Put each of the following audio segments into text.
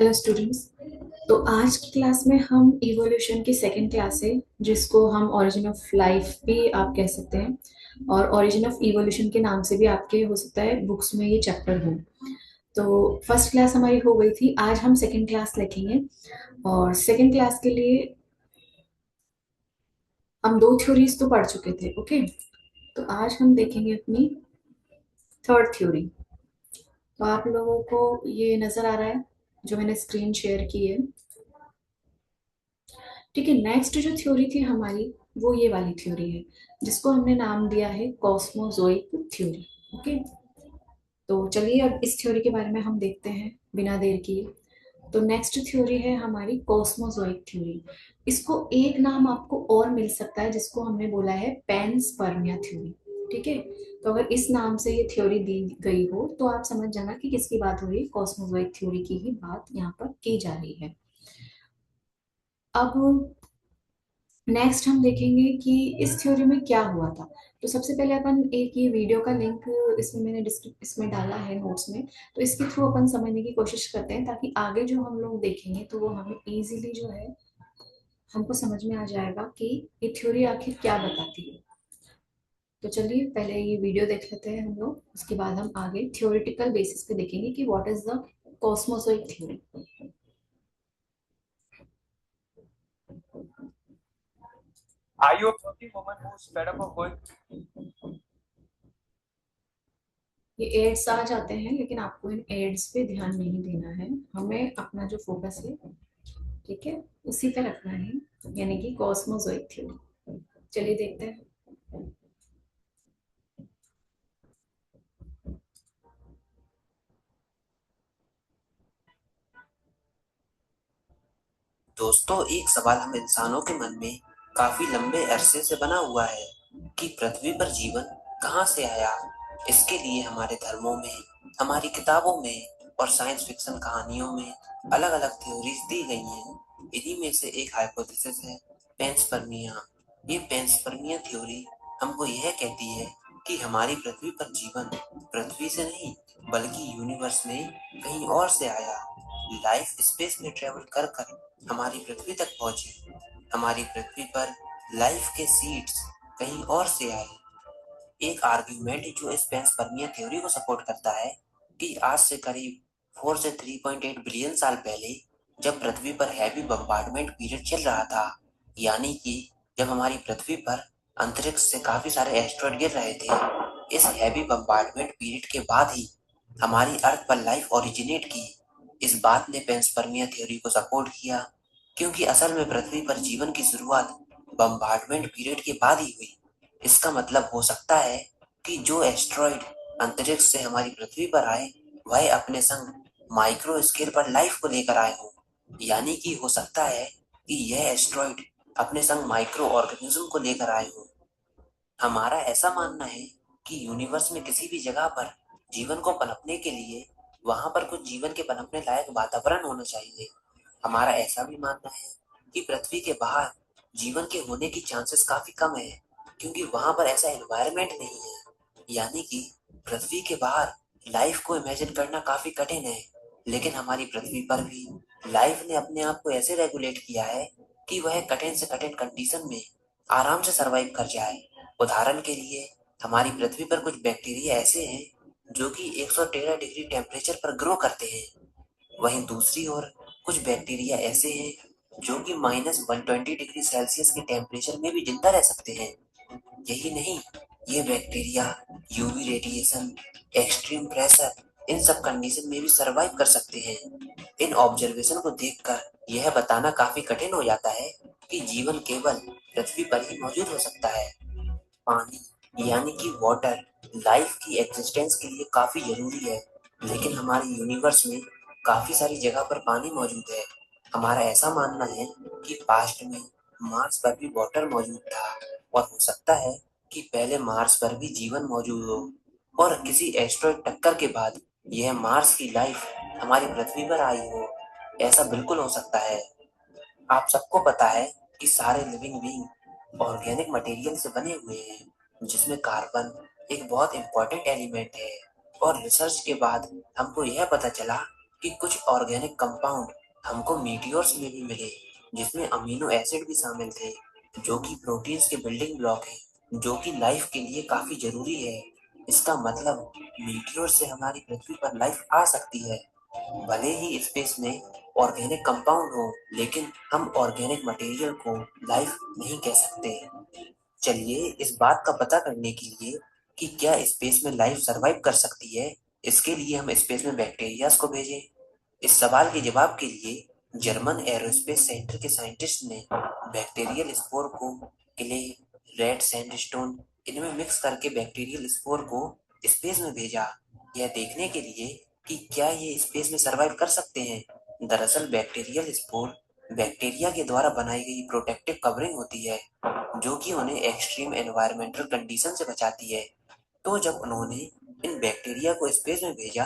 Hello students. तो आज की क्लास में हम इवोल्यूशन की सेकंड क्लास है, जिसको हम ओरिजिन ऑफ लाइफ भी आप कह सकते हैं और ओरिजिन ऑफ इवोल्यूशन के नाम से भी आपके हो सकता है बुक्स में ये चैप्टर हो। तो फर्स्ट क्लास हमारी हो गई थी, आज हम सेकंड क्लास लिखेंगे। और सेकंड क्लास के लिए हम दो थ्योरीज तो पढ़ चुके थे। ओके, तो आज हम देखेंगे अपनी थर्ड थ्योरी। तो आप लोगों को ये नजर आ रहा है जो मैंने स्क्रीन शेयर की है? ठीक है, नेक्स्ट जो थ्योरी थी हमारी वो ये वाली थ्योरी है, जिसको हमने नाम दिया है कॉस्मोजोइक थ्योरी। ओके, तो चलिए अब इस थ्योरी के बारे में हम देखते हैं बिना देर किए। तो नेक्स्ट थ्योरी है हमारी कॉस्मोजोइक थ्योरी। इसको एक नाम आपको और मिल सकता है, जिसको हमने बोला है पेंसपर्मिया थ्योरी। ठीक है, तो अगर इस नाम से ये थ्योरी दी गई हो तो आप समझ जाना कि किसकी बात हो रही है, कॉस्मोजोइक थ्योरी की ही बात यहाँ पर की जा रही है। अब नेक्स्ट हम देखेंगे कि इस थ्योरी में क्या हुआ था। तो सबसे पहले अपन एक ये वीडियो का लिंक इसमें मैंने इसमें डाला है नोट्स में, तो इसके थ्रू अपन समझने की कोशिश करते हैं, ताकि आगे जो हम लोग देखेंगे तो वो हमें इजीली जो है हमको समझ में आ जाएगा कि ये थ्योरी आखिर क्या बताती है। तो चलिए पहले ये वीडियो देख लेते हैं हम लोग, उसके बाद हम आगे थ्योरेटिकल बेसिस पे देखेंगे कि what is the cosmozoic theory. Are you a working woman who's fed up of going? ये एड्स आ जाते हैं, लेकिन आपको इन एड्स पे ध्यान नहीं देना है, हमें अपना जो फोकस है, ठीक है, उसी पे रखना है, यानी कि कॉस्मोजोइक थ्योरी। चलिए देखते हैं। दोस्तों, एक सवाल हम इंसानों के मन में काफी लंबे अरसे से बना हुआ है कि पृथ्वी पर जीवन कहाँ से आया। इसके लिए हमारे धर्मों में, हमारी किताबों में और साइंस फिक्शन कहानियों में अलग अलग थ्योरीज दी गई हैं। इन्हीं में से एक हाइपोथेसिस है पेंसपर्मिया। ये पेंसपर्मिया थ्योरी हमको यह कहती है कि हमारी पृथ्वी पर जीवन पृथ्वी से नहीं बल्कि यूनिवर्स में कहीं और से आया। लाइफ स्पेस में ट्रेवल कर कर हमारी पृथ्वी तक पहुंची। हमारी पृथ्वी पर लाइफ के सीड्स कहीं और से आए। एक आर्ग्यूमेंट जो इस पेंसपर्मिया थ्योरी को सपोर्ट करता है कि आज से करीब 4 से 3.8 बिलियन साल पहले, जब पृथ्वी पर हैवी बम्बार्डमेंट पीरियड चल रहा था, यानी कि जब हमारी पृथ्वी पर अंतरिक्ष से काफी सारे एस्ट्रॉयड गिर रहे थे, इस हैवी बम्बार्डमेंट पीरियड के बाद ही हमारी अर्थ पर लाइफ ओरिजिनेट की। इस बात ने पेंसपर्मिया थ्योरी को सपोर्ट किया, क्योंकि असल में पृथ्वी पर जीवन की शुरुआत बम्बार्डमेंट पीरियड के बाद ही हुई। इसका मतलब हो सकता है कि जो एस्ट्रॉइड अंतरिक्ष से हमारी पृथ्वी पर आए, वह अपने संग माइक्रो स्केल पर लाइफ को लेकर आए हों। यानी कि हो सकता है कि यह एस्ट्रॉइड अपने संग माइक्रो ऑर्गेनिज्म को लेकर आए हों। हमारा ऐसा मानना है कि यूनिवर्स में किसी भी जगह पर जीवन को पनपने के लिए वहां पर कुछ जीवन के पनपने लायक वातावरण होना चाहिए। हमारा ऐसा भी मानना है कि पृथ्वी के बाहर जीवन के होने की चांसेस काफी कम है, क्योंकि वहां पर ऐसा एनवायरनमेंट नहीं है। यानी कि पृथ्वी के बाहर लाइफ को इमेजिन करना काफी कठिन है। लेकिन हमारी पृथ्वी पर भी लाइफ ने अपने आप को ऐसे रेगुलेट किया है कि वह कठिन से कठिन कंडीशन में आराम से सरवाइव कर जाए। उदाहरण के लिए, हमारी पृथ्वी पर कुछ बैक्टीरिया ऐसे हैं जो कि 113 डिग्री टेम्परेचर पर ग्रो करते हैं। वहीं दूसरी ओर कुछ बैक्टीरिया ऐसे हैं जो कि -120 डिग्री सेल्सियस के टेम्परेचर में भी जिंदा रह सकते हैं। यही नहीं, ये bacteria UV radiation, extreme pressure, इन सब कंडीशन में भी सरवाइव कर सकते हैं। इन ऑब्जर्वेशन को देखकर यह बताना काफी कठिन हो जाता है कि जीवन केवल पृथ्वी पर ही मौजूद हो सकता है। पानी यानी कि वाटर लाइफ की एग्जिस्टेंस के लिए काफी जरूरी है, लेकिन हमारे यूनिवर्स में काफी सारी जगह पर पानी मौजूद है। हमारा ऐसा मानना है कि पास्ट में मार्स पर भी वाटर मौजूद था, और हो सकता है कि पहले मार्स पर भी जीवन मौजूद हो, और किसी एस्ट्रॉइड टक्कर के बाद यह मार्स की लाइफ हमारी पृथ्वी पर आई हो। ऐसा बिल्कुल हो सकता है। आप सबको पता है कि सारे लिविंग बीइंग ऑर्गेनिक मटेरियल से बने हुए हैं, जिसमें कार्बन एक बहुत इंपॉर्टेंट एलिमेंट है। और रिसर्च के बाद हमको यह पता चला कि कुछ ऑर्गेनिक कंपाउंड हमको मीटियोर्स में भी मिले, जिसमें अमीनो एसिड भी शामिल थे, जो कि प्रोटीन्स के बिल्डिंग ब्लॉक है, जो कि लाइफ के लिए काफी जरूरी है। इसका मतलब मीटियोर से हमारी पृथ्वी पर लाइफ आ सकती है। भले ही स्पेस में ऑर्गेनिक कंपाउंड हो, लेकिन हम ऑर्गेनिक मटेरियल को लाइफ नहीं कह सकते। चलिए इस बात का पता करने के लिए कि क्या स्पेस में लाइफ सरवाइव कर सकती है, इसके लिए हम स्पेस में बैक्टीरियाज को भेजें। इस सवाल के जवाब के लिए जर्मन एरोस्पेस सेंटर के साइंटिस्ट ने बैक्टीरियल स्पोर को क्ले, रेड सैंडस्टोन इनमें मिक्स करके बैक्टीरियल स्पोर को स्पेस में भेजा, यह देखने के लिए कि क्या ये स्पेस में सरवाइव कर सकते हैं। दरअसल बैक्टीरियल स्पोर बैक्टीरिया के द्वारा बनाई गई प्रोटेक्टिव कवरिंग होती है, जो कि उन्हें एक्सट्रीम एनवायरमेंटल कंडीशन से बचाती है। तो जब उन्होंने इन बैक्टीरिया को स्पेस में भेजा,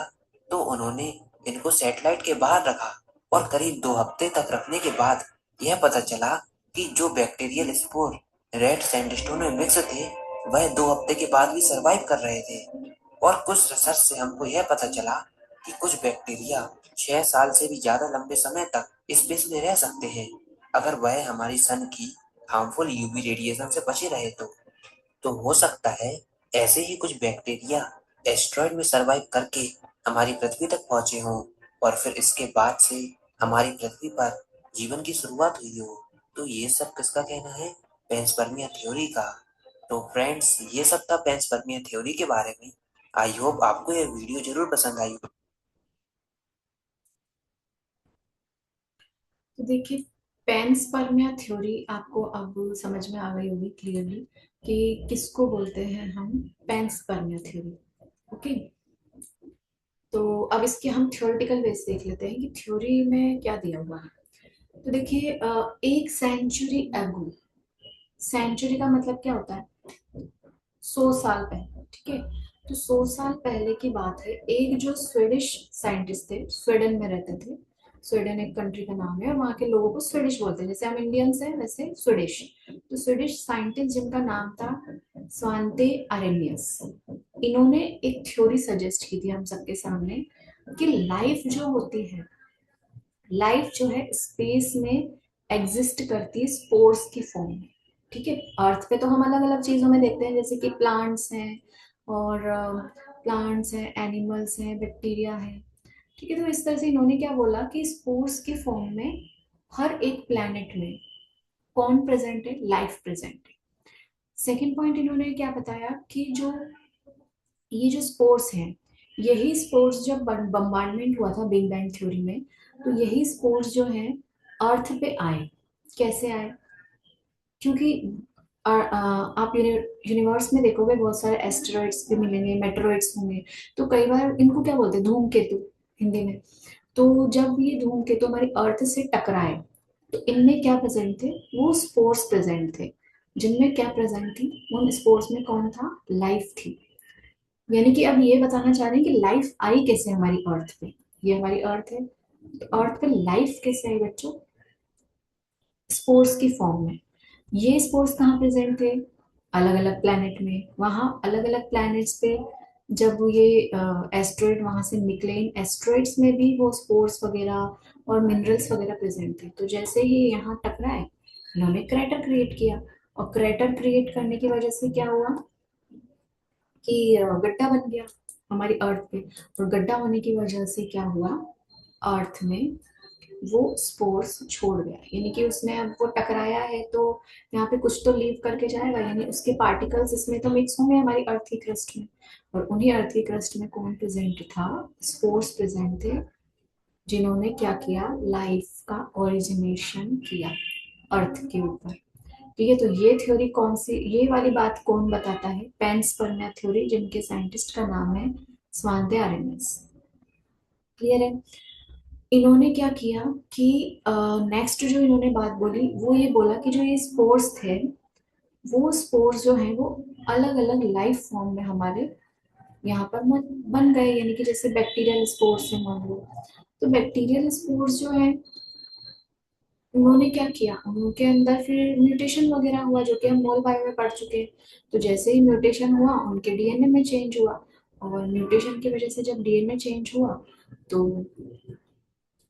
तो उन्होंने इनको सैटेलाइट के बाहर रखा और करीब 2 हफ्ते तक रखने के बाद यह पता चला कि जो बैक्टीरियल स्पोर रेड सैंडस्टोन में मिक्स थे, वह 2 हफ्ते के बाद भी सरवाइव कर रहे थे। और कुछ रिसर्च से हमको यह पता चला कि कुछ बैक्टीरिया 6 साल से भी ज्यादा लंबे समय तक स्पेस में रह सकते हैं, अगर वह हमारी सन की हार्मफुल यूवी रेडिएशन से बचे रहे तो हो सकता है ऐसे ही कुछ बैक्टीरिया एस्ट्रॉयड में सरवाइव करके हमारी पृथ्वी तक पहुंचे हों, और फिर इसके बाद से हमारी पृथ्वी पर जीवन की शुरुआत हुई हो। तो ये सब किसका कहना है? पेंसपर्मिया थ्योरी का। तो फ्रेंड्स, ये सब था पेंसपर्मिया थ्योरी के बारे में। आई होप आपको यह वीडियो जरूर पसंद आई। तो देखिए, पेंसपर्मिया थ्योरी आपको अब समझ में आ गई होगी क्लियरली कि किसको बोलते हैं हम पेंसपर्मिया थ्योरी। ओके, तो अब इसके हम थ्योरेटिकल बेस देख लेते हैं कि थ्योरी में क्या दिया हुआ है। तो देखिए, एक सेंचुरी एगो, सेंचुरी का मतलब क्या होता है? 100 साल पहले, ठीक है। तो 100 साल पहले की बात है, एक जो स्वीडिश साइंटिस्ट थे, स्वीडन में रहते थे। स्वीडन एक कंट्री का नाम है और वहाँ के लोगों को स्वीडिश बोलते हैं, जैसे हम इंडियंस हैं वैसे स्वीडिश। तो स्वीडिश साइंटिस्ट जिनका नाम था स्वांते अरेनियस, इन्होंने एक थ्योरी सजेस्ट की थी हम सबके सामने कि लाइफ जो होती है, लाइफ जो है स्पेस में एग्जिस्ट करती है स्पोर्स की फॉर्म में। ठीक है, अर्थ पे तो हम अलग अलग चीजों में देखते हैं, जैसे कि प्लांट्स हैं और प्लांट्स हैं, एनिमल्स हैं, बैक्टीरिया है। ठीक है, तो इस तरह से इन्होंने क्या बोला कि स्पोर्स के फॉर्म में हर एक प्लैनेट में कौन प्रेजेंट है? लाइफ प्रेजेंट है। सेकेंड पॉइंट इन्होंने क्या बताया कि जो ये जो स्पोर्स हैं, यही स्पोर्स जब बम्बार्डमेंट हुआ था बिग बैंग थ्योरी में, तो यही स्पोर्स जो है अर्थ पे आए। कैसे आए? क्योंकि आप यूनिवर्स में देखोगे बहुत सारे एस्टेरॉइड्स भी मिलेंगे, मेटेरॉइड्स होंगे। तो कई बार इनको क्या बोलते हैं? धूमकेतु हिंदी में। तो जब ये धूमकेतु हमारी अर्थ से टकराए, तो इनमें क्या प्रेजेंट थे? वो स्पोर्स प्रेजेंट थे। जिनमें क्या प्रेजेंट थी? उन स्पोर्स में कौन था? लाइफ थी। यानी कि अब ये बताना चाह रहे हैं कि लाइफ आई कैसे हमारी अर्थ पे। ये हमारी अर्थ है, तो अर्थ पे लाइफ कैसे आई बच्चों? स्पोर्स की फॉर्म में। ये स्पोर्स कहाँ प्रेजेंट थे? अलग अलग प्लैनेट में। वहां अलग अलग प्लैनेट्स पे जब ये एस्ट्रॉइड वहां से निकले, इन एस्ट्रॉइड्स में भी वो स्पोर्स वगैरह और मिनरल्स वगैरह प्रेजेंट थे। तो जैसे ही यहाँ टकराए, इन्होंने क्रेटर क्रिएट किया, और क्रेटर क्रिएट करने की वजह से क्या हुआ कि गड्ढा बन गया हमारी अर्थ पे। और गड्ढा होने की वजह से क्या हुआ? अर्थ में वो स्पोर्स छोड़ गया, यानी कि उसने अब वो टकराया है तो यहाँ पे कुछ तो लीव करके जाएगा, यानी उसके पार्टिकल्स इसमें तो मिक्स होंगे हमारी अर्थ की क्रस्ट में। और उन्हीं अर्थ की क्रस्ट में कौन प्रेजेंट था? स्पोर्स प्रेजेंट थे, जिन्होंने क्या किया? लाइफ का ओरिजिनेशन किया अर्थ के ऊपर। ठीक है, तो ये थ्योरी कौन सी, ये वाली बात कौन बताता है? पेंसपर्मिया थ्योरी, जिनके साइंटिस्ट का नाम है स्वांते अरेनियस। क्लियर है? इन्होंने क्या किया कि नेक्स्ट जो इन्होंने बात बोली वो ये बोला कि जो ये स्पोर्स थे, वो स्पोर्स जो है वो अलग अलग लाइफ फॉर्म में हमारे यहाँ पर बन गए, यानी कि जैसे बैक्टीरियल स्पोर्स है मान लो। तो बैक्टीरियल स्पोर्स जो है, उन्होंने क्या किया? उनके अंदर फिर म्यूटेशन वगैरह हुआ, जो कि हम मोल बायो में पढ़ चुके हैं। तो जैसे ही म्यूटेशन हुआ, उनके डीएनए में चेंज हुआ, और म्यूटेशन की वजह से जब डीएनए चेंज हुआ, तो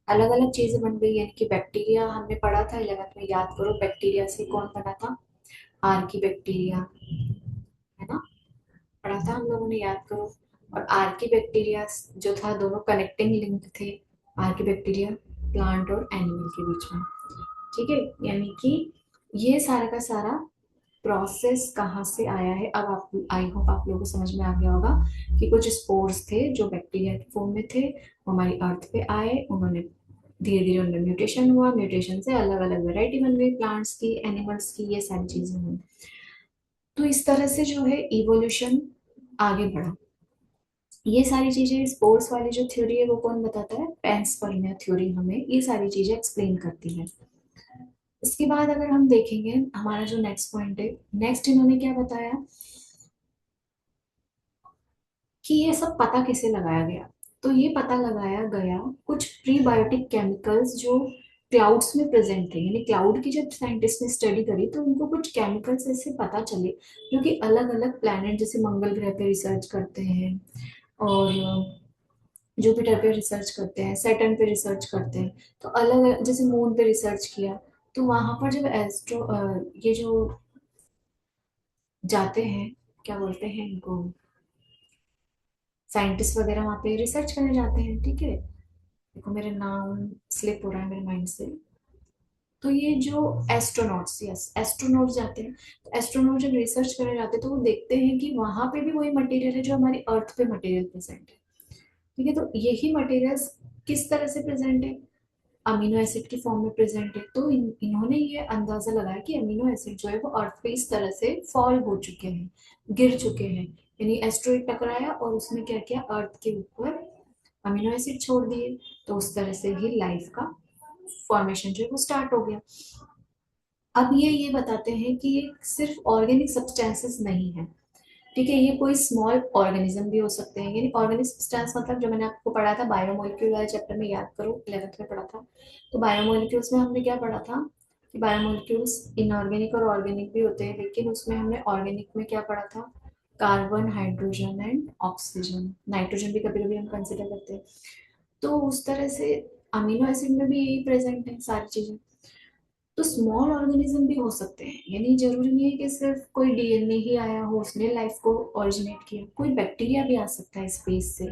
अलग अलग चीजें बन गई, यानी कि बैक्टीरिया हमने पढ़ा था 11th में, याद करो बैक्टीरिया से कौन बना था, आर्की बैक्टीरिया, है ना, पढ़ा था हम लोगों ने, याद करो। और आर्की बैक्टीरिया जो था, दोनों कनेक्टिंग लिंक थे, आर्की बैक्टीरिया प्लांट और एनिमल के बीच में। ठीक है, यानी कि ये सारा का सारा प्रोसेस कहाँ से आया है। अब आप, आई होप आप लोगों को समझ में आ गया होगा कि कुछ स्पोर्स थे जो बैक्टीरिया के फॉर्म में थे, वो हमारी अर्थ पे आए, उन्होंने धीरे धीरे उनमें म्यूटेशन हुआ, म्यूटेशन से अलग अलग वैरायटी बन गई, प्लांट्स की, एनिमल्स की, ये सारी चीजें हुई। तो इस तरह से जो है इवोल्यूशन आगे बढ़ा। ये सारी चीजें, स्पोर्ट्स वाली जो थ्योरी है वो कौन बताता है, पेंसपर्मिया थ्योरी हमें ये सारी चीजें एक्सप्लेन करती है। इसके बाद अगर हम देखेंगे हमारा जो नेक्स्ट पॉइंट है, नेक्स्ट इन्होंने क्या बताया कि ये सब पता कैसे लगाया गया। तो ये पता लगाया गया कुछ प्रीबायोटिक केमिकल्स जो क्लाउड्स में प्रेजेंट थे, यानी क्लाउड की जब साइंटिस्ट ने स्टडी करी तो उनको कुछ केमिकल्स ऐसे पता चले जो कि अलग अलग प्लैनेट, जैसे मंगल ग्रह पे रिसर्च करते हैं, और जुपिटर पे रिसर्च करते हैं, सैटर्न पे रिसर्च करते हैं, तो अलग अलग, जैसे मून पे रिसर्च किया, तो वहां पर जब ये जो जाते हैं, क्या बोलते हैं इनको, साइंटिस्ट वगैरह वहां पे रिसर्च करने जाते हैं, ठीक है, देखो मेरे नाम स्लिप हो रहा है मेरे माइंड से। तो ये जो एस्ट्रोनॉट्स, यस एस्ट्रोनॉट्स जाते हैं, तो एस्ट्रोनॉट जब रिसर्च करने जाते हैं तो वो देखते हैं कि वहां पे भी वही मटेरियल है जो हमारी अर्थ पे मटेरियल प्रेजेंट है। ठीक है, तो यही मटेरियल्स किस तरह से प्रेजेंट है, अमीनो एसिड की फॉर्म में प्रेजेंट है। तो इन्होंने ये अंदाजा लगाया कि अमीनो एसिड जो है वो अर्थ पे इस तरह से फॉल हो चुके हैं, गिर चुके हैं, यानी एस्ट्रॉइड टकराया और उसने क्या किया, अर्थ के ऊपर अमीनो एसिड छोड़ दिए, तो उस तरह से ही लाइफ का फॉर्मेशन जो है वो स्टार्ट हो गया। अब ये बताते हैं कि ये सिर्फ ऑर्गेनिक सब्सटेंसेस नहीं है, ठीक है, ये कोई स्मॉल ऑर्गेनिज्म भी हो सकते हैं, यानी ऑर्गेनिक सब्सटेंस मतलब जो मैंने आपको पढ़ा था बायोमोलिक्यूल वाले चैप्टर में, याद करो 11th में पढ़ा था। तो बायोमोलिक्यूल्स में हमने क्या पढ़ा था कि बायोमोलिक्यूल्स इनऑर्गेनिक और ऑर्गेनिक भी होते हैं, लेकिन उसमें हमने ऑर्गेनिक में क्या पढ़ा था, carbon, hydrogen and oxygen, nitrogen भी कभी कभी हम कंसिडर करते हैं। तो उस तरह से अमीनो एसिड में भी यही प्रेजेंट है सारी चीजें। तो स्मॉल ऑर्गेनिज्म भी हो सकते हैं, यानी जरूरी नहीं है कि सिर्फ कोई डीएनए ही आया हो उसने लाइफ को ओरिजिनेट किया, कोई बैक्टीरिया भी आ सकता है स्पेस से,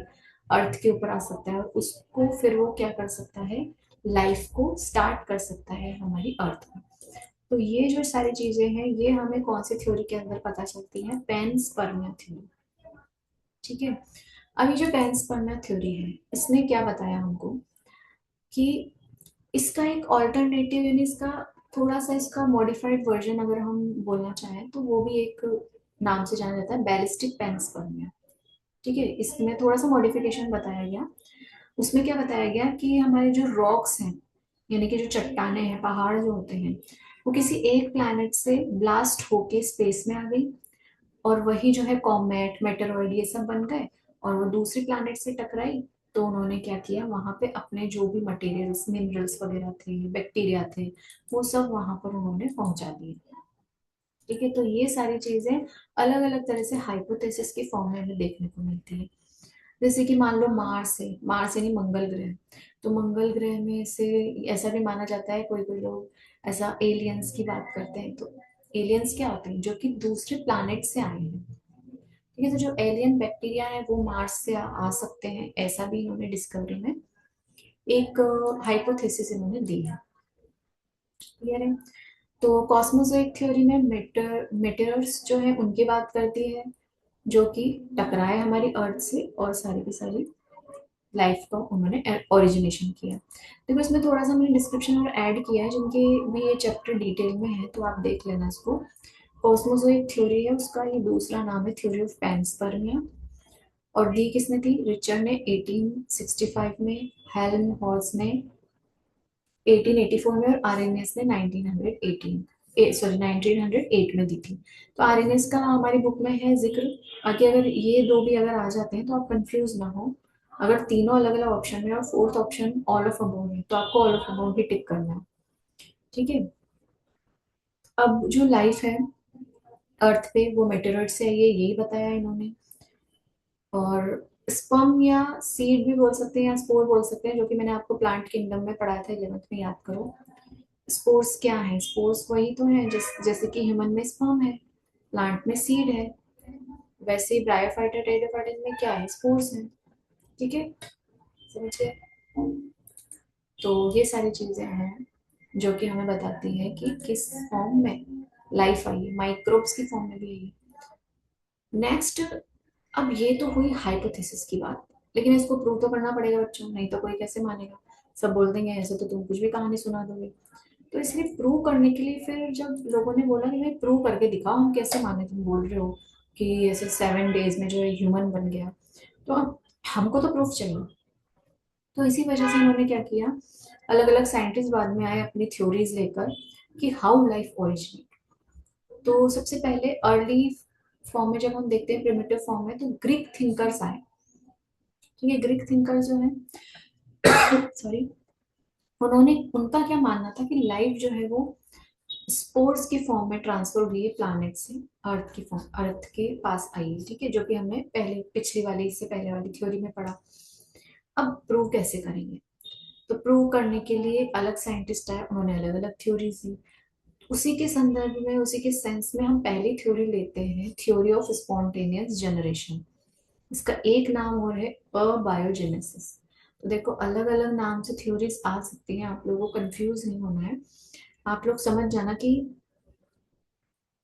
अर्थ के ऊपर आ सकता है, और उसको फिर वो क्या कर सकता है, लाइफ को स्टार्ट कर सकता है हमारी अर्थ में। तो ये जो सारी चीजें हैं ये हमें कौन सी थ्योरी के अंदर पता चलती है, पेंसपर्मिया थ्योरी। ठीक है, अब ये जो पेंसपर्मिया थ्योरी है इसने क्या बताया हमको कि इसका एक ऑल्टरनेटिव, यानी इसका थोड़ा सा इसका मॉडिफाइड वर्जन अगर हम बोलना चाहें तो वो भी एक नाम से जाना जाता है, बैलिस्टिक पेंसपर्मिया। ठीक है, इसमें थोड़ा सा मॉडिफिकेशन बताया गया। उसमें क्या बताया गया कि हमारे जो रॉक्स हैं, यानी कि जो चट्टाने हैं, पहाड़ जो होते हैं, वो किसी एक प्लैनेट से ब्लास्ट होके स्पेस में आ गई, और वही जो है कॉमेट, मेटेरॉइड, ये सब बन गए, और वो दूसरी प्लैनेट से टकराई। तो उन्होंने क्या किया, वहां पे अपने जो भी मटेरियल्स, मिनरल्स वगैरह थे, बैक्टीरिया थे, वो सब वहां पर उन्होंने पहुंचा दिए। ठीक है, तो ये सारी चीजें अलग अलग तरह से हाइपोथेसिस के फॉर्म में हमें देखने को मिलती है। जैसे कि मान लो मार्स है, मार्स यानी मंगल ग्रह, तो मंगल ग्रह में से ऐसा भी माना जाता है, कोई कोई लोग ऐसा एलियंस की बात करते हैं, तो एलियंस क्या होते हैं, जो कि दूसरे प्लैनेट से आए हैं। ठीक है, तो जो एलियन बैक्टीरिया है वो मार्स से आ सकते हैं, ऐसा भी इन्होंने डिस्कवरी में एक हाइपोथेसिस इन्होंने दी है। क्लियर है। तो कॉस्मोजोइक थ्योरी में मेटेरर्स जो है उनकी बात करती है, जो कि टकराए हमारी अर्थ से और सारी की सारी लाइफ का उन्होंने ओरिजिनेशन किया। देखो इसमें थोड़ा सा मैंने डिस्क्रिप्शन और ऐड किया है, जिनके भी ये चैप्टर डिटेल में है तो आप देख लेना इसको। कॉस्मोजोइक थ्योरी है उसका, ये दूसरा नाम है थ्योरी ऑफ पैंसपर्मिया, और दी किसने थी, रिचर्ड ने 1865 में, हेल्म हॉल्स ने 1884 में, और आरएनएस ने 1918 सॉरी 1908 में दी थी। तो आरएनएस का हमारी बुक में है जिक्र। बाकी अगर ये दो भी अगर आ जाते हैं तो आप कंफ्यूज ना हो, अगर तीनों अलग अलग ऑप्शन में और fourth option all of above है तो आपको ऑल ऑफ अबोव ही टिक करना है। ठीक है, अब जो लाइफ है अर्थ पे वो मेटेरॉइड से आई है, यही बताया इन्होंने। और स्पर्म या सीड भी बोल सकते हैं या स्पोर बोल सकते हैं, जो कि मैंने आपको प्लांट किंगडम में पढ़ाया था 11th में, याद करो। स्पोर्स क्या है? स्पोर्स वही तो है जैसे कि ह्यूमन में स्पर्म है, प्लांट में सीड है, वैसे ही ब्रायोफाइटा टेरिडोफाइटा में क्या है? स्पोर्स है। ठीक है, समझिए। तो ये सारी चीजें हैं जो कि हमें बताती है कि किस फॉर्म में लाइफ आई है, माइक्रोब्स की फॉर्म में भी आई है। नेक्स्ट, अब ये तो हुई हाइपोथेसिस की बात, लेकिन इसको प्रूव तो करना पड़ेगा बच्चों, नहीं तो कोई कैसे मानेगा? सब बोल देंगे ऐसे तो तुम कुछ भी कहानी सुना दोगे। तो इसलिए प्रूव करने के लिए फिर जब लोगों ने बोला कि भाई प्रूव करके दिखाओ, हम कैसे माने, तुम बोल रहे हो कि ऐसे 7 days में जो है ह्यूमन बन गया, तो अब हमको तो प्रूफ चाहिए। तो इसी वजह से इन्होंने क्या किया, अलग अलग साइंटिस्ट बाद में आए अपनी थ्योरीज लेकर कि हाउ लाइफ ओरिजिनेट। तो सबसे पहले अर्ली फॉर्म में जब हम देखते हैं, प्रिमिटिव फॉर्म में, तो ग्रीक थिंकर्स आए। ठीक है, ग्रीक थिंकर जो है सॉरी, उन्होंने, उनका क्या मानना था कि लाइफ जो है वो स्पोर्स की फॉर्म में ट्रांसफर हुई है प्लैनेट से अर्थ की फॉर्म, अर्थ के पास आई है। ठीक है, जो कि हमने पहले पिछली वाली, इससे पहले वाली थ्योरी में पढ़ा। अब प्रूव कैसे करेंगे? तो प्रूव करने के लिए अलग साइंटिस्ट आए, उन्होंने अलग अलग थ्योरीज दी। उसी के संदर्भ में, उसी के सेंस में हम पहली थ्योरी लेते हैं, थ्योरी ऑफ स्पॉन्टेनियस जनरेशन। इसका एक नाम और है अबायोजेनेसिस। तो देखो, अलग अलग नाम से थ्योरीज आ सकती हैं, आप लोगों को कंफ्यूज नहीं होना है। आप लोग समझ जाना कि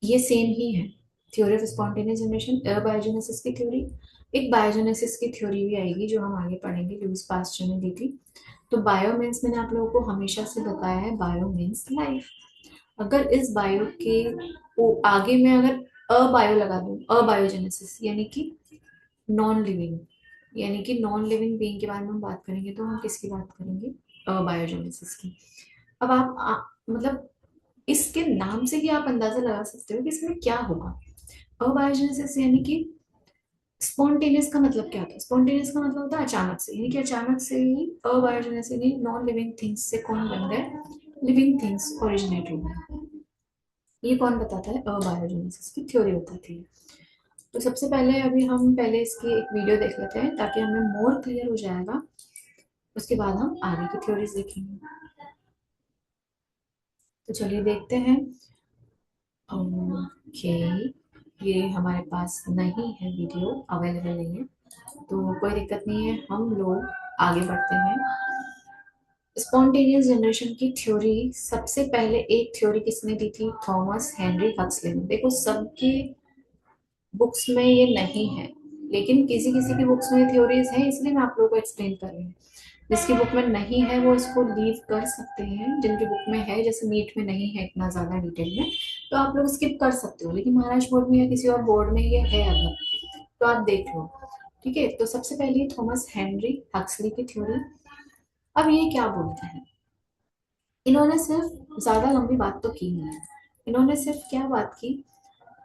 ये सेम ही है। Theory of spontaneous generation, abiogenesis की थ्योरी। एक बायोजेनेसिस की थ्योरी भी आएगी जो हम आगे पढ़ेंगे, लुईस पास्चर ने दी थी। तो बायो मीन्स, मैंने आप लोगों को हमेशा से बताया है, बायो मीन्स लाइफ। अगर इस बायो के आगे मैं अगर अबायो लगा दूं, अबायोजेनेसिस यानी कि नॉन लिविंग, यानी कि नॉन लिविंग बीइंग के बारे में हम बात करेंगे, तो हम किसकी बात करेंगे? अबायोजेनेसिस की। अब मतलब इसके नाम से ही आप अंदाजा लगा सकते हो कि इसमें क्या होगा। अबायोजेनेसिस यानी कि स्पॉन्टेनियस का मतलब क्या होता है? स्पॉन्टेनियस का मतलब होता है अचानक से, यानी कि अचानक से ही अबायोजेनेसिस यानी नॉन लिविंग थिंग्स से कौन बन गए? लिविंग थिंग्स ओरिजिनेट हो गए। ये कौन बताता है? अबायोजेनेसिस की थ्योरी बताती है। तो सबसे पहले अभी हम पहले इसकी एक वीडियो देख लेते हैं ताकि हमें मोर क्लियर हो जाएगा, उसके बाद हम आगे की थ्योरीज देखेंगे। तो चलिए देखते हैं। ओके, ये हमारे पास नहीं है, वीडियो अवेलेबल नहीं है, तो कोई दिक्कत नहीं है, हम लोग आगे बढ़ते हैं। स्पॉन्टेनियस जनरेशन की थ्योरी सबसे पहले एक थ्योरी किसने दी थी? थॉमस हेनरी हक्सले ने। देखो, सबकी बुक्स में ये नहीं है, लेकिन किसी किसी की बुक्स में थ्योरीज है, इसलिए मैं आप लोगों को एक्सप्लेन कर रही हूँ। जिसकी बुक में नहीं है वो इसको लीव कर सकते हैं, जिनकी बुक में है, जैसे नीट में नहीं है इतना ज्यादा डिटेल में, तो आप लोग स्किप कर सकते हो, लेकिन महाराष्ट्र बोर्ड में या किसी और बोर्ड में ये है अगर, तो आप देख लो। ठीक है, तो सबसे पहले थॉमस हेनरी हक्सली की थ्योरी। अब ये क्या बोलते हैं? इन्होंने सिर्फ, ज्यादा लंबी बात तो की नहीं है, इन्होंने सिर्फ क्या बात की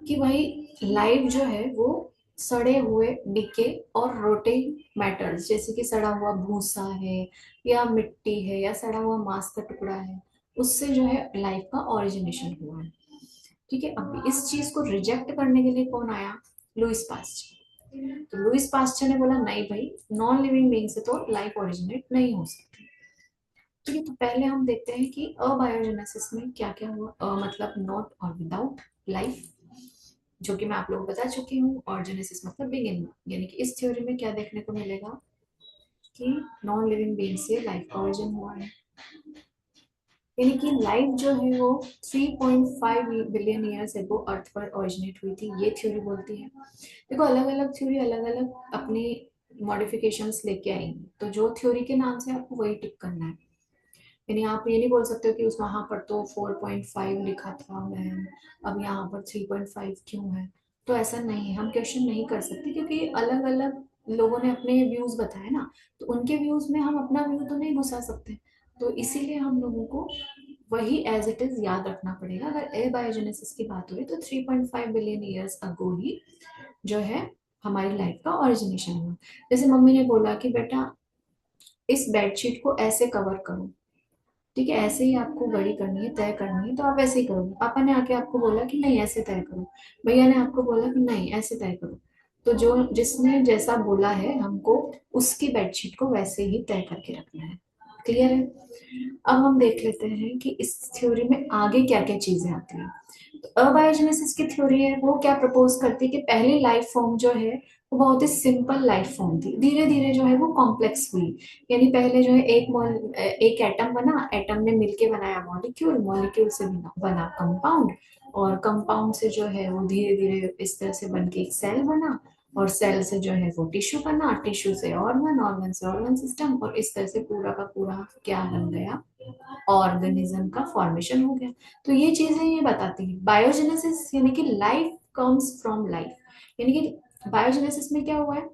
कि भाई लाइफ जो है वो सड़े हुए डिके और रोटिंग मैटर्स, जैसे कि सड़ा हुआ भूसा है या मिट्टी है या सड़ा हुआ मांस का टुकड़ा है, उससे जो है लाइफ का ओरिजिनेशन हुआ है। ठीक है, अब इस चीज को रिजेक्ट करने के लिए कौन आया? Lewis pasture. तो लुईस पास्चर ने बोला नहीं भाई, नॉन लिविंग बीइंग से तो लाइफ ओरिजिनेट नहीं हो सकती। ठीक है, तो पहले हम देखते हैं कि अबायोजेनेसिस में क्या क्या हुआ। मतलब नॉट और विदाउट लाइफ, जो कि मैं आप लोगों को बता चुकी हूँ, और जेनेसिस मतलब बिगिनिंग, यानी कि इस थ्योरी में क्या देखने को मिलेगा कि नॉन लिविंग बीइंग से लाइफ का ओरिजिन हुआ है, यानी कि लाइफ जो है वो 3.5 बिलियन ईयर्स एगो अर्थ पर ओरिजिनेट हुई थी, ये थ्योरी बोलती है। देखो, अलग अलग थ्योरी अलग अलग अपनी मॉडिफिकेशंस लेके आएंगी, तो जो थ्योरी के नाम से आपको वही टिक करना है। यानी आप ये नहीं बोल सकते हो कि उस वहां पर तो 4.5 लिखा था मैम, अब यहाँ पर 3.5 क्यों है? तो ऐसा नहीं है, हम क्वेश्चन नहीं कर सकते, क्योंकि अलग अलग लोगों ने अपने व्यूज बताए ना, तो उनके व्यूज में हम अपना व्यू तो नहीं घुसा सकते। तो इसीलिए हम लोगों को वही एज इट इज याद रखना पड़ेगा। अगर एबायोजेनेसिस की बात हो रही तो 3.5 बिलियन ईयर्स अगो ही जो है हमारी लाइफ का ओरिजिनेशन हुआ। जैसे मम्मी ने बोला कि बेटा इस बेडशीट को ऐसे कवर करो, ठीक है, ऐसे ही आपको बड़ी करनी है, तय करनी है, तो आप ऐसे ही करोगे। पापा ने आके आपको बोला कि नहीं ऐसे तय करो, भैया ने आपको बोला कि नहीं ऐसे तय करो, तो जो जिसने जैसा बोला है हमको उसकी बेडशीट को वैसे ही तय करके रखना है। क्लियर है? अब हम देख लेते हैं कि इस थ्योरी में आगे क्या क्या चीजें आती हैं। तो अबायोजेनेसिस की थ्योरी है वो क्या प्रपोज करती है कि पहली लाइफ फॉर्म जो है वो बहुत ही सिंपल लाइफ फॉर्म थी, धीरे धीरे जो है वो कॉम्प्लेक्स हुई। यानी पहले जो है एक एटम बना, एटम ने मिलके बनाया मॉलिक्यूल, मॉलिक्यूल से बना कंपाउंड, और कंपाउंड से जो है वो धीरे धीरे इस तरह से बन के एक सेल बना, और सेल से जो है वो टिश्यू बना, टिश्यू से ऑर्गन, ऑर्गन से ऑर्गन सिस्टम, और इस तरह से पूरा का पूरा क्या बन गया, ऑर्गेनिज्म का फॉर्मेशन हो गया। तो ये चीजें ये बताती है बायोजेनेसिस, यानी कि लाइफ कम्स फ्रॉम लाइफ। यानी कि बायोजेनेसिस में क्या हुआ है,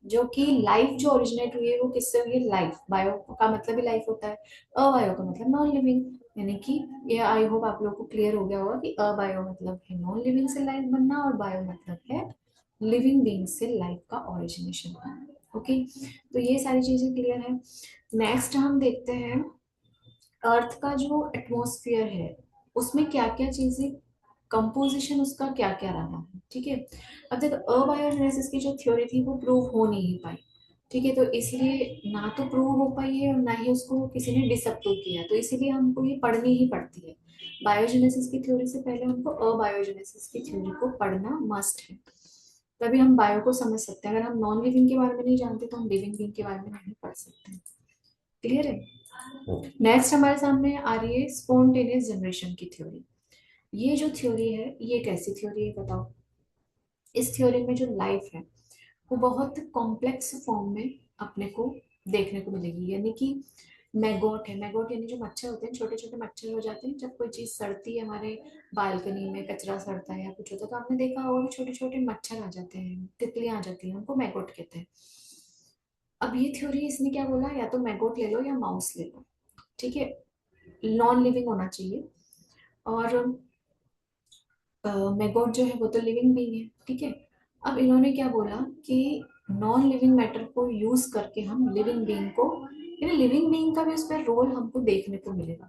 जो कि लाइफ जो ओरिजिनेट हुई है वो किससे हुई है, लाइफ। बायो का मतलब ही लाइफ होता है, अबायो का मतलब नॉन लिविंग। यानी कि ये आई होप आप लोगों को क्लियर हो गया होगा कि अबायो मतलब है नॉन लिविंग से लाइफ बनना, और बायो मतलब है लिविंग बीइंग से लाइफ का ओरिजिनेशन। ओके, तो ये सारी चीजें क्लियर है। नेक्स्ट हम देखते हैं अर्थ का जो एटमॉस्फेयर है उसमें क्या क्या चीजें, कंपोजिशन उसका क्या क्या रहा है। ठीक है, अब देखो अबायोजेनेसिस की जो थ्योरी थी वो प्रूव हो नहीं पाई। ठीक है, तो इसलिए ना तो प्रूव हो पाई है और ना ही उसको किसी ने डिसअप्रूव किया, तो इसीलिए हमको ये पढ़नी ही पड़ती है। बायोजेनेसिस की थ्योरी से पहले हमको अबायोजेनेसिस की थ्योरी को पढ़ना मस्ट है, तभी हम बायो को समझ सकते हैं। अगर हम नॉन लिविंग के बारे में नहीं जानते तो हम लिविंग बीइंग के बारे में नहीं पढ़ सकते। क्लियर है? नेक्स्ट हमारे सामने आ रही है स्पॉन्टेनियस जनरेशन की थ्योरी। ये जो थ्योरी है ये कैसी थ्योरी है बताओ। इस थ्योरी में जो लाइफ है वो बहुत कॉम्प्लेक्स फॉर्म में अपने को देखने को मिलेगी। यानी कि मैगोट है, मैगोट यानी जो मच्छर होते हैं, छोटे छोटे मच्छर हो जाते हैं जब कोई चीज सड़ती है, हमारे बालकनी में कचरा सड़ता है या कुछ होता है तो आपने देखा होगा कि छोटे छोटे मच्छर आ जाते हैं, तितलियां आ जाती हैं, उनको मैगोट कहते हैं। अब ये थ्योरी इसने क्या बोला, या तो मैगोट ले लो या माउस ले लो। ठीक है, नॉन लिविंग होना चाहिए। और मैगोट जो है वो तो लिविंग बीइंग है। ठीक है, अब इन्होंने क्या बोला कि नॉन लिविंग मैटर को यूज करके हम लिविंग बीइंग को, यानी लिविंग बीइंग का भी उस पर रोल हमको देखने को मिलेगा।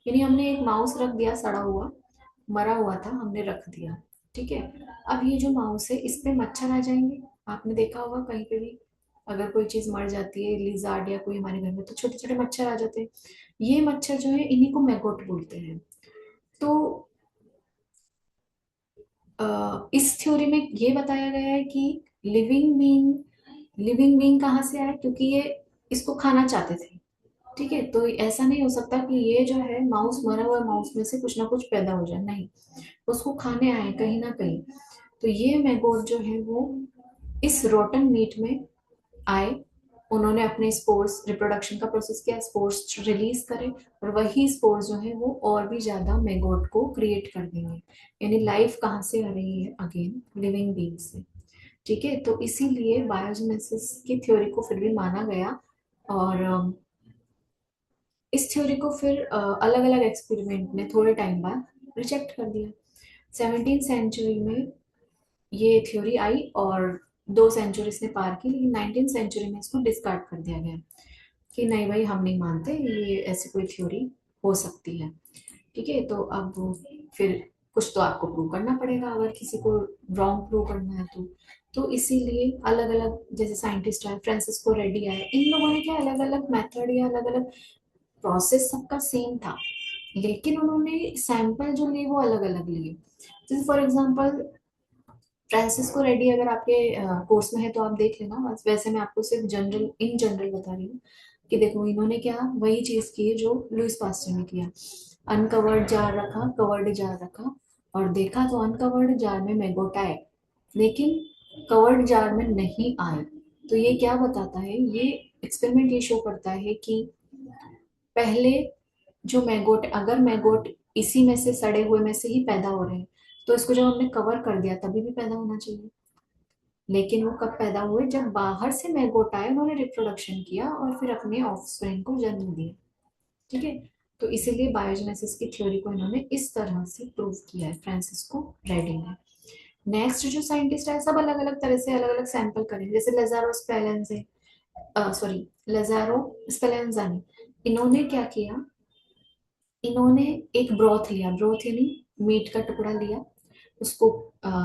यानी हमने एक माउस रख दिया, सड़ा हुआ मरा हुआ था, हमने रख दिया। ठीक है, अब ये जो माउस है इस पे मच्छर आ जाएंगे। आपने देखा होगा कहीं पे भी अगर कोई चीज मर जाती है, लिजार्ड या कोई हमारे घर में, तो छोटे छोटे मच्छर आ जाते हैं। ये मच्छर जो है इन्हीं को मैगोट बोलते हैं। तो इस थ्योरी में ये बताया गया है कि लिविंग बीइंग कहाँ से आया, क्योंकि ये इसको खाना चाहते थे। ठीक है, तो ऐसा नहीं हो सकता कि ये जो है माउस, मरा हुआ माउस में से कुछ ना कुछ पैदा हो जाए, नहीं, उसको खाने आए कहीं ना कहीं। तो ये मैगोट जो है वो इस रोटन मीट में आए, उन्होंने अपने स्पोर्स, रिप्रोडक्शन का प्रोसेस किया, स्पोर्स रिलीज करे, और वही स्पोर्स जो है वो और भी ज्यादा मेगोट को क्रिएट कर देंगे। यानी लाइफ कहाँ से आ रही है, अगेन लिविंग बीइंग से। ठीक है, तो इसीलिए बायोजेनेसिस की थ्योरी को फिर भी माना गया। और इस थ्योरी को फिर अलग अलग एक्सपेरिमेंट ने थोड़े टाइम बाद रिजेक्ट कर दिया। 17th सेंचुरी में ये थ्योरी आई और 2 सेंचुरीज ने पार की, लेकिन 19th सेंचुरी में इसको डिस्कार्ड कर दिया गया कि नहीं भाई हम नहीं मानते ये ऐसी कोई थ्योरी हो सकती है। ठीक है, तो अब फिर कुछ तो आपको प्रूव करना पड़ेगा अगर किसी को रॉन्ग प्रूव करना है तो इसीलिए अलग अलग जैसे साइंटिस्ट आए, फ्रांसिस्को रेड्डी आए, इन लोगों ने क्या अलग अलग मेथड या अलग अलग प्रोसेस सबका सेम था, लेकिन उन्होंने सैंपल जो लिए वो अलग अलग लिए। जैसे फॉर एग्जांपल फ्रांसिस्को रेड्डी अगर आपके कोर्स में है तो आप देख लेना, बस वैसे मैं आपको सिर्फ जनरल इन जनरल बता रही हूँ कि देखो इन्होंने क्या वही चीज की है जो लुइस पास्टर ने किया। अनकवर्ड जार रखा, कवर्ड जार रखा, और देखा तो अनकवर्ड जार में मैगोट आए, लेकिन कवर्ड जार में नहीं आए। तो ये क्या बताता है, ये एक्सपेरिमेंट ये शो करता है कि पहले जो मैगोट, अगर मैगोट इसी में से, सड़े हुए में से ही पैदा हो रहे हैं, तो इसको जब हमने कवर कर दिया तभी भी पैदा होना चाहिए। लेकिन वो कब पैदा हुए, जब बाहर से मैगोट आए, उन्होंने रिप्रोडक्शन किया और फिर अपने ऑफस्प्रिंग को जन्म दिया। ठीक है, तो इसीलिए बायोजेनेसिस की थ्योरी को इन्होंने इस तरह से प्रूव किया है फ्रांसिस्को रेड्डी ने। नेक्स्ट जो साइंटिस्ट है सब अलग अलग तरह से अलग अलग सैंपल करें, जैसे लेजारो स्पेलेंजे, सॉरी लेजारो स्पेलेंजानी, इन्होंने क्या किया, इन्होंने एक ब्रोथ लिया, ब्रोथ यानी मीट का टुकड़ा लिया, उसको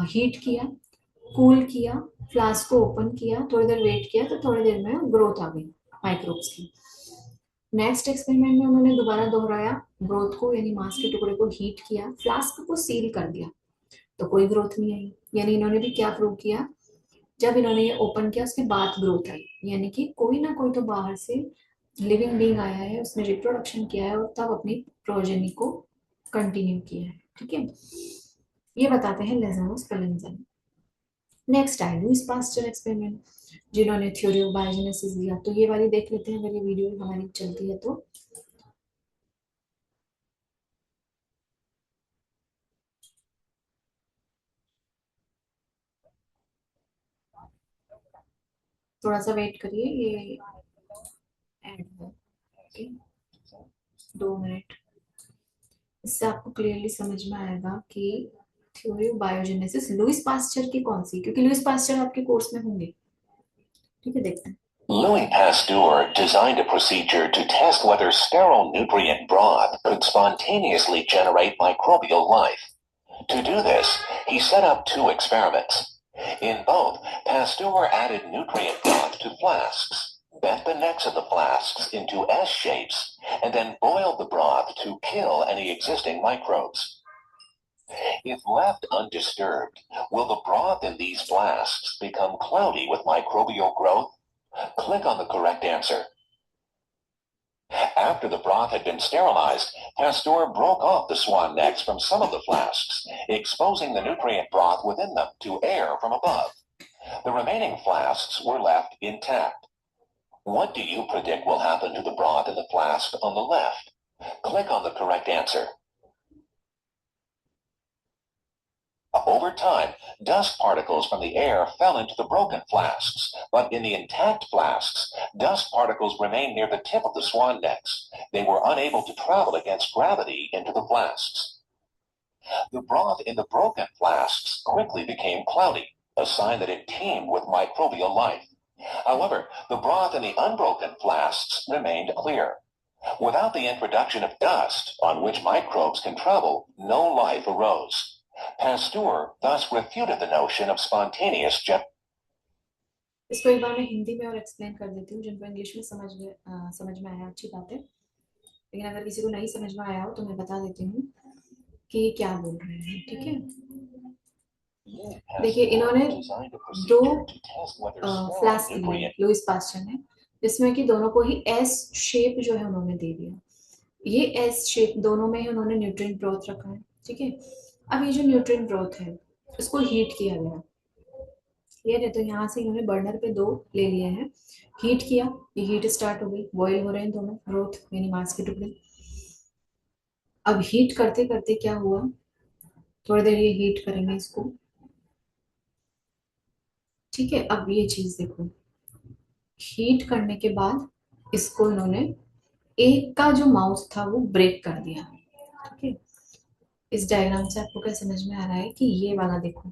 हीट किया, कूल किया, फ्लास्क को ओपन किया, थोड़ी देर वेट किया तो थोड़ी देर में ग्रोथ आ गई माइक्रोब्स की। नेक्स्ट एक्सपेरिमेंट में उन्होंने दोबारा दोहराया, ग्रोथ को यानी मांस के टुकड़े को हीट किया, फ्लास्क को सील कर दिया, तो कोई ग्रोथ नहीं आई। यानी इन्होंने भी क्या प्रूव किया, जब इन्होंने ये ओपन किया उसके बाद ग्रोथ आई, यानी कि कोई ना कोई तो बाहर से लिविंग बीइंग आया है, उसने रिप्रोडक्शन किया है और तब अपनी प्रोजेनी को कंटिन्यू किया है। ठीक है, ये बताते हैं लेजेनो स्पेलिंगजन। नेक्स्ट है लुईस पास्चर एक्सपेरिमेंट, जिन्होंने थ्योरी ऑफ बायोजेनेसिस दिया। तो ये वाली देख लेते हैं अगर ये वीडियो हमारी चलती है तो। थोड़ा सा वेट करिए, ये ऐड है। ओके, 2 मिनट, इससे आपको क्लियरली समझ में आएगा कि theory of biogenesis Lewis pasture की कौन सी, क्योंकि लुईस पास्चर आपके कोर्स में होंगे। ठीक है, देखते हैं। Louis Pasteur designed a procedure to test whether sterile nutrient broth could spontaneously generate microbial life. To do this, he set up 2 experiments. In both, Pasteur added nutrient broth to flasks, bent the necks of the flasks into S shapes, and then boiled the broth to kill any existing microbes. If left undisturbed, will the broth in these flasks become cloudy with microbial growth? Click on the correct answer. After the broth had been sterilized, Pasteur broke off the swan necks from some of the flasks, exposing the nutrient broth within them to air from above. The remaining flasks were left intact. What do you predict will happen to the broth in the flask on the left? Click on the correct answer. Over time, dust particles from the air fell into the broken flasks, but in the intact flasks, dust particles remained near the tip of the swan necks. They were unable to travel against gravity into the flasks. The broth in the broken flasks quickly became cloudy, a sign that it teemed with microbial life. However, the broth in the unbroken flasks remained clear. Without the introduction of dust on which microbes can travel, no life arose. Pasteur thus refuted the notion of spontaneous इसको एक बार मैं हिंदी में और explain कर देती हूँ, जिनको English में समझ में आया अच्छी बात है, लेकिन अगर किसी को नहीं समझ में आया हो तो मैं बता देती हूँ कि क्या बोल रहे हैं। ठीक है, देखिए इन्होंने 2 फ्लास्क लिए लुईस पास्चर ने, जिसमें कि दोनों को ही एस शेप जो है उन्होंने दे दिया। ये एस शेप दोनों में ही उन्होंने न्यूट्रिएंट ब्रोथ रखा है। ठीक है, अब ये जो न्यूट्रिएंट ब्रोथ है उसको हीट किया गया। क्लियर है, तो यहाँ से इन्होंने बर्नर पे 2 ले लिए हैं, हीट किया, ये हीट स्टार्ट हो गई, बॉईल हो रहे हैं दोनों ब्रोथ यानी मांस के टुकड़े। अब हीट करते करते क्या हुआ, थोड़ी देर ये हीट करेंगे इसको। ठीक है, अब ये चीज देखो, हीट करने के बाद इसको इन्होंने एक का जो माउस था वो ब्रेक कर दिया। ठीक है, इस डायग्राम से आपको क्या समझ में आ रहा है कि ये वाला देखो,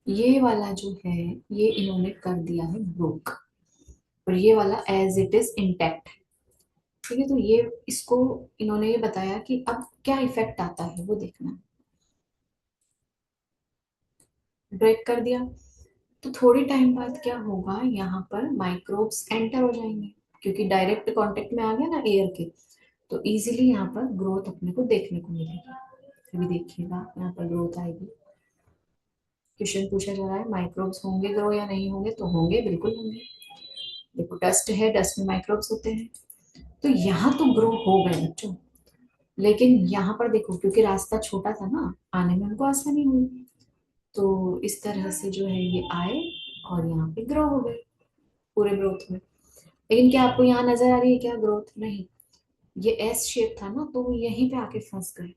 ये वाला जो है ये इन्होंने कर दिया है ब्रोक, और ये वाला एज इट इज इंटैक्ट। ठीक है, तो ये इसको इन्होंने ये बताया कि अब क्या इफेक्ट आता है वो देखना। ब्रेक कर दिया तो थोड़ी टाइम बाद क्या होगा, यहाँ पर माइक्रोब्स एंटर हो जाएंगे, क्योंकि डायरेक्ट कांटेक्ट में आ गया ना एयर के, तो इजीली यहाँ पर ग्रोथ अपने को देखने को मिलेगी। अभी देखिएगा यहाँ पर ग्रोथ आएगी। क्वेश्चन पूछा जा रहा है माइक्रोब्स होंगे ग्रो या नहीं होंगे, तो होंगे, बिल्कुल होंगे। देखो डस्ट है, डस्ट में माइक्रोब्स होते हैं, तो यहाँ तो ग्रो हो गए बच्चों, लेकिन यहाँ पर देखो क्योंकि रास्ता छोटा था ना, आने में उनको आसानी हुई, तो इस तरह से जो है ये आए और यहाँ पे ग्रो हो गए पूरे ग्रोथ में। लेकिन क्या आपको यहाँ नजर आ रही है क्या ग्रोथ? नहीं, ये एस शेप था ना, तो वो यहीं पे आके फंस गए।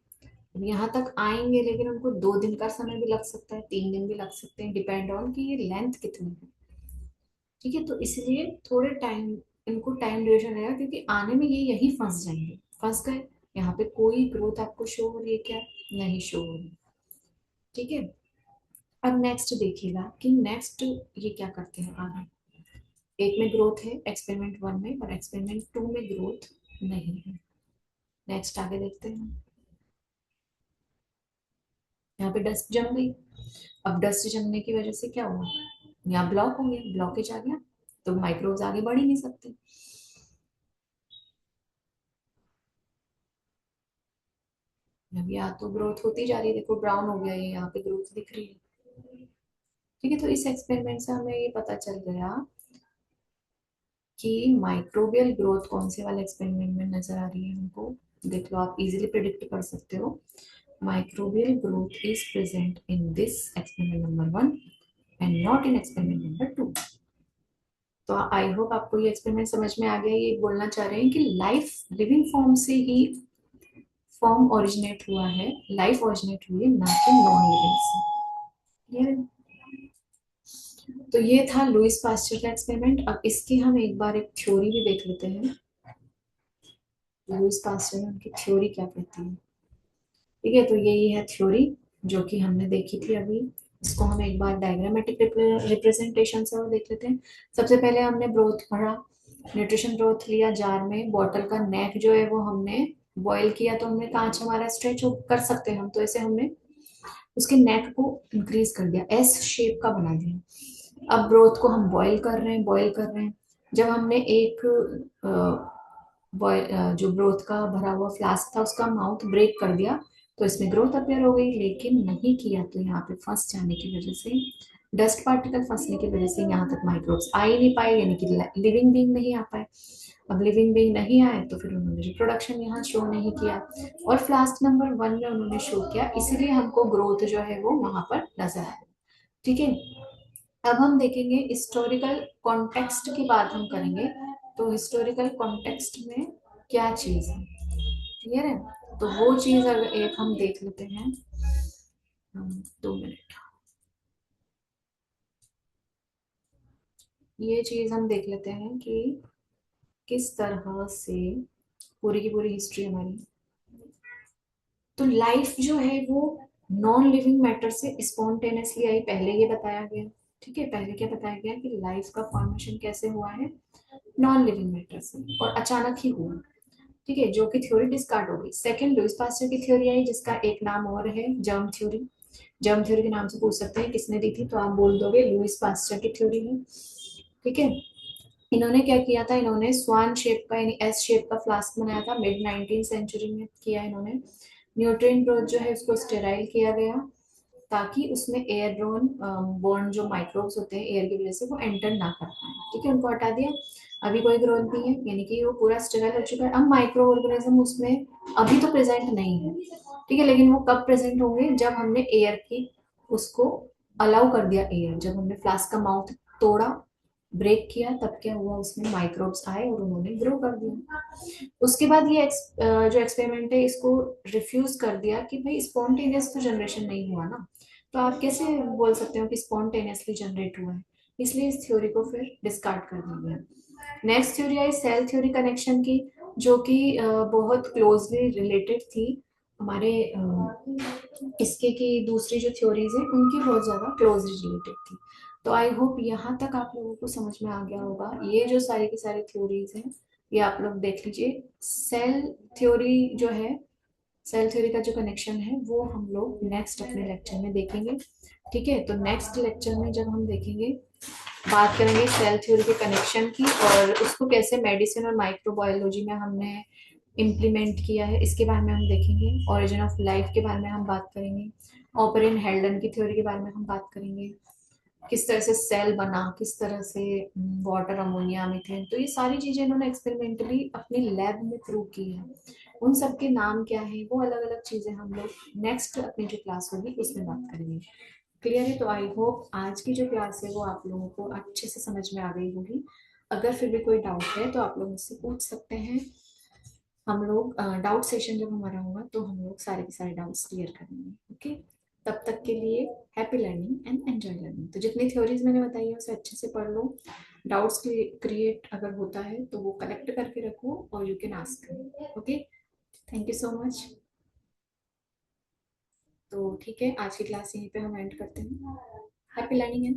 अब यहाँ तक आएंगे, लेकिन उनको 2 दिन का समय भी लग सकता है, 3 दिन भी लग सकते हैं, डिपेंड ऑन कि ये लेंथ कितनी है। ठीक है, तो इसलिए थोड़े टाइम, इनको टाइम ड्यूरेशन रहेगा, क्योंकि आने में ये यही फंस जाएंगे, फंस गए। यहाँ पे कोई ग्रोथ आपको शो हो रही है क्या? नहीं शो हो रही। ठीक है, अब नेक्स्ट देखिएगा कि नेक्स्ट ये क्या करते हैं आगे। एक में ग्रोथ है एक्सपेरिमेंट 1 में, और एक्सपेरिमेंट 2 में ग्रोथ नहीं है। नेक्स्ट आगे देखते हैं। यहाँ पे डस्ट जम गई। अब डस्ट जमने की वजह से क्या हुआ, यहाँ ब्लॉक हो गया, ब्लॉकेज आ गया, तो माइक्रोब्स आगे बढ़ ही नहीं सकते। अब यहाँ तो ग्रोथ होती जा रही है, देखो ब्राउन हो गया, ये यहाँ पे ग्रोथ दिख रही है। ठीक है, तो इस एक्सपेरिमेंट से हमें ये पता चल गया कि माइक्रोबियल ग्रोथ कौन से वाले एक्सपेरिमेंट में नजर आ रही है हमको। देख लो, आप इजीली प्रिडिक्ट कर सकते हो। Microbial growth is present in this experiment number 1 and not in experiment number 2। तो आई होप आपको ये एक्सपेरिमेंट समझ में आ गया। ये बोलना चाह रहे हैं कि लाइफ लिविंग फॉर्म से ही फॉर्म ओरिजिनेट हुआ है, लाइफ ओरिजिनेट हुई है, ना कि नॉन लिविंग से। ये तो ये था लुईस पास्चर का एक्सपेरिमेंट। अब इसकी हम एक बार एक थ्योरी भी देख लेते हैं, लुईस पास्चर ने उनकी थ्योरी क्या कहती है। ठीक है, तो यही है थ्योरी जो कि हमने देखी थी अभी। इसको हम एक बार डायग्रामेटिक रिप्रेजेंटेशन से और देख लेते हैं। सबसे पहले हमने ब्रोथ पढ़ा, न्यूट्रिशन ब्रोथ लिया जार में, बॉटल का नेक जो है वो हमने बॉईल किया, तो हमने कांच हमारा स्ट्रेच कर सकते हैं हम, तो ऐसे हमने उसके नेक को इंक्रीज कर दिया, एस शेप का बना दिया। अब ब्रोथ को हम बॉईल कर रहे हैं, बॉईल कर रहे हैं। जब हमने एक जो ब्रोथ का भरा हुआ फ्लास्क था उसका माउथ ब्रेक कर दिया, तो इसमें ग्रोथ अपेयर हो गई। लेकिन नहीं किया तो यहाँ पे फंस जाने की वजह से, डस्ट पार्टिकल फंसने की वजह से यहाँ तक माइक्रोब्स आ ही नहीं पाए, यानी कि लिविंग बीइंग नहीं आ पाए। अब लिविंग बीइंग नहीं आए तो फिर उन्होंने रिप्रोडक्शन यहाँ शो नहीं किया, और फ्लास्क नंबर 1 में उन्होंने शो किया, इसीलिए हमको ग्रोथ जो है वो वहां पर नजर आया। ठीक है, अब हम देखेंगे हिस्टोरिकल कॉन्टेक्स्ट की बात हम करेंगे। तो हिस्टोरिकल कॉन्टेक्स्ट में क्या चीज है, क्लियर है? तो वो चीज अगर एक हम देख लेते हैं, 2 मिनट, ये चीज हम देख लेते हैं कि किस तरह से पूरी की पूरी हिस्ट्री हमारी। तो लाइफ जो है वो नॉन लिविंग मैटर से स्पॉन्टेनियसली आई, पहले ये बताया गया। ठीक है, पहले क्या बताया गया कि लाइफ का फॉर्मेशन कैसे हुआ है, नॉन लिविंग मैटर से, और अचानक ही हुआ। ठीक है, जो कि थ्योरी डिस्कार्ड हो गई। सेकंड, लुईस पास्चर की थ्योरी आई, जिसका एक नाम और है जर्म थ्योरी। जर्म थ्योरी के नाम से पूछ सकते हैं किसने दी थी, तो आप बोल दोगे लुईस पास्चर की थ्योरी है। ठीक है, इन्होंने क्या किया था, इन्होंने स्वान शेप का यानी एस शेप का फ्लास्क बनाया था, मिड 19 सेंचुरी में किया इन्होंने। न्यूट्रिएंट ग्रोथ जो है उसको स्टेराइल किया गया, ताकि उसमें एयरबोर्न बोर्न जो माइक्रोब्स होते हैं एयर की वजह से वो एंटर ना कर पाए। ठीक है, उनको हटा दिया, अभी कोई ग्रोथ नहीं है, यानी कि वो पूरा स्टेराइल हो चुका है। अब माइक्रो ऑर्गेनिज्म उसमें अभी तो प्रेजेंट नहीं है। ठीक है, लेकिन वो कब प्रेजेंट होंगे, जब हमने एयर की उसको अलाउ कर दिया, एयर जब हमने फ्लास्क का माउथ तोड़ा, ब्रेक किया, तब क्या हुआ, उसमें माइक्रोब्स आए और उन्होंने ग्रो कर दिया। उसके बाद ये जो एक्सपेरिमेंट है इसको रिफ्यूज कर दिया कि भाई स्पॉन्टेनियस तो जनरेशन नहीं हुआ ना, तो आप कैसे बोल सकते हो कि स्पॉन्टेनियसली जनरेट हुआ है, इसलिए इस थ्योरी को फिर डिस्कार्ड कर दिया गया। नेक्स्ट थ्योरी आई सेल थ्योरी कनेक्शन की, जो कि बहुत क्लोजली रिलेटेड थी हमारे इसके की दूसरी जो थ्योरीज है उनकी बहुत ज्यादा क्लोजली रिलेटेड थी। तो आई होप यहाँ तक आप लोगों को समझ में आ गया होगा। ये जो सारी की सारी थ्योरीज हैं ये आप लोग देख लीजिए। सेल थ्योरी जो है, सेल थ्योरी का जो कनेक्शन है वो हम लोग नेक्स्ट अपने लेक्चर में देखेंगे। ठीक है, तो नेक्स्ट लेक्चर में जब हम देखेंगे, बात करेंगे सेल थ्योरी के कनेक्शन की, और उसको कैसे मेडिसिन और माइक्रोबायोलॉजी में हमने इम्प्लीमेंट किया है, इसके बारे में हम देखेंगे। ओरिजिन ऑफ लाइफ के बारे में हम बात करेंगे, ऑपरेन हेल्डन की थ्योरी के बारे में हम बात करेंगे, किस तरह से सेल बना, किस तरह से वाटर, अमोनिया, मीथेन, तो ये सारी चीजें इन्होंने एक्सपेरिमेंटली अपनी लैब में प्रूव की है। उन सब के नाम क्या है, वो अलग अलग चीजें हम लोग नेक्स्ट अपनी जो क्लास होगी उसमें बात करेंगे। क्लियर है? तो आई होप आज की जो क्लास है वो आप लोगों को अच्छे से समझ में आ गई होगी। अगर फिर भी कोई डाउट है तो आप लोग मुझसे पूछ सकते हैं। हम लोग डाउट सेशन जब हमारा होगा तो हम लोग सारे के सारे डाउट्स क्लियर करेंगे। ओके, तब तक के लिए happy learning and enjoy learning. तो जितनी थ्योरीज मैंने बताई है उसे अच्छे से पढ़ लो, डाउट्स क्रिएट अगर होता है तो वो कलेक्ट करके रखो और you can ask me. Okay, thank you so much. तो ठीक है, आज की क्लास यहीं पे हम एंड करते हैं। Happy learning.